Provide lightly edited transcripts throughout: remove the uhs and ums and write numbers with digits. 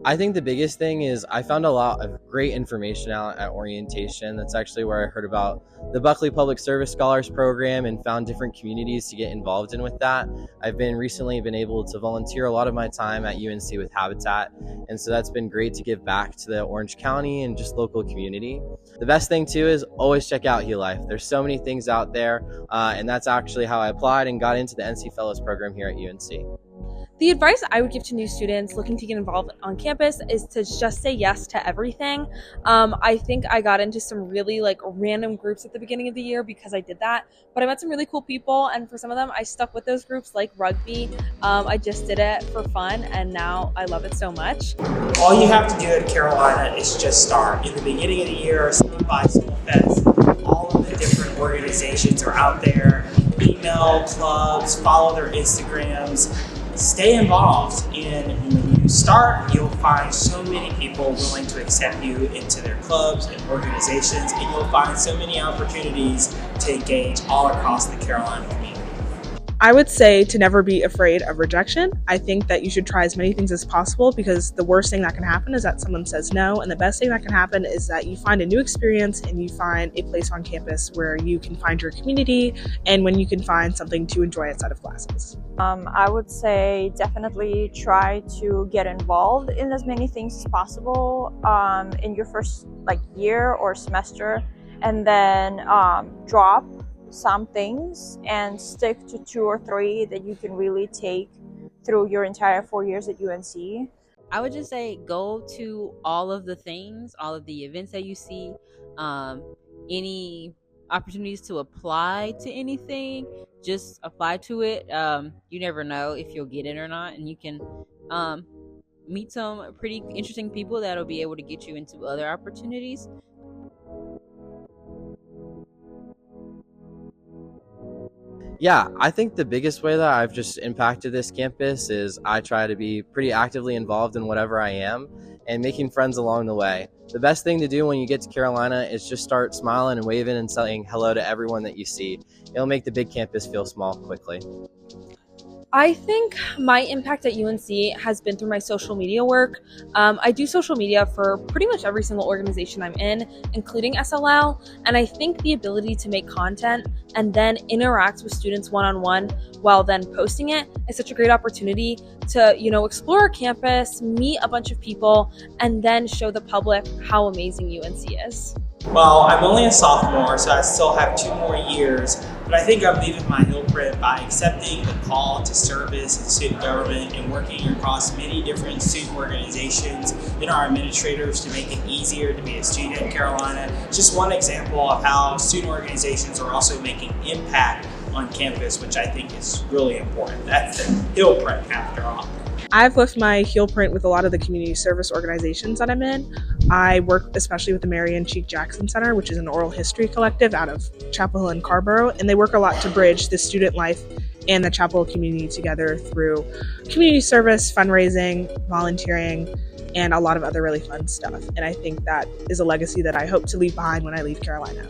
I think the biggest thing is I found a lot of great information out at orientation. That's actually where I heard about the Buckley Public Service Scholars Program and found different communities to get involved in with that. I've been recently been able to volunteer a lot of my time at UNC with Habitat, and so that's been great to give back to the Orange County and just local community. The best thing too is always check out Heal Life. There's so many things out there, and that's actually how I applied and got into the NC Fellows program here at UNC. The advice I would give to new students looking to get involved on campus is to just say yes to everything. I think I got into some really random groups at the beginning of the year because I did that, but I met some really cool people, and for some of them I stuck with those groups, like rugby. I just did it for fun, and now I love it so much. All you have to do at Carolina is just start. In the beginning of the year, stop by School Fest. All of the different organizations are out there. Email clubs, follow their Instagrams. Stay involved, and when you start, you'll find so many people willing to accept you into their clubs and organizations, and you'll find so many opportunities to engage all across the Carolina community. I would say to never be afraid of rejection. I think that you should try as many things as possible, because the worst thing that can happen is that someone says no, and the best thing that can happen is that you find a new experience and you find a place on campus where you can find your community and when you can find something to enjoy outside of classes. I would say definitely try to get involved in as many things as possible in your first year or semester, and then drop some things and stick to 2 or 3 that you can really take through your entire 4 years at UNC. I would just say go to all of the things, all of the events that you see, any opportunities to apply to anything, just apply to it. You never know if you'll get it or not, and you can meet some pretty interesting people that'll be able to get you into other opportunities. Yeah, I think the biggest way that I've just impacted this campus is I try to be pretty actively involved in whatever I am and making friends along the way. The best thing to do when you get to Carolina is just start smiling and waving and saying hello to everyone that you see. It'll make the big campus feel small quickly. I think my impact at UNC has been through my social media work. I do social media for pretty much every single organization I'm in, including SLL, and I think the ability to make content and then interact with students one-on-one while then posting it is such a great opportunity to, explore our campus, meet a bunch of people, and then show the public how amazing UNC is. Well, I'm only a sophomore, so I still have 2 more years, but I think I'm leaving my heel print by accepting the call to service in student government and working across many different student organizations and our administrators to make it easier to be a student at Carolina. Just one example of how student organizations are also making impact on campus, which I think is really important. That's the heel print after all. I've left my heel print with a lot of the community service organizations that I'm in. I work especially with the Marion Cheek Jackson Center, which is an oral history collective out of Chapel Hill and Carborough, and they work a lot to bridge the student life and the Chapel Hill community together through community service, fundraising, volunteering, and a lot of other really fun stuff. And I think that is a legacy that I hope to leave behind when I leave Carolina.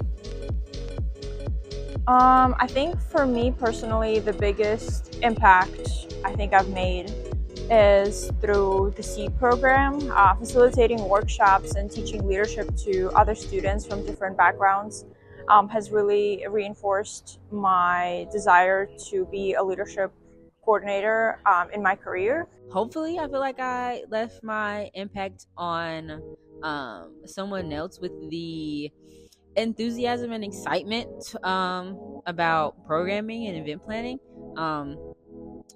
I think for me personally, the biggest impact I think I've made is through the SEED program, facilitating workshops and teaching leadership to other students from different backgrounds has really reinforced my desire to be a leadership coordinator in my career. Hopefully, I feel like I left my impact on someone else with the enthusiasm and excitement about programming and event planning,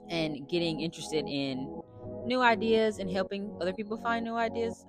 and getting interested in new ideas and helping other people find new ideas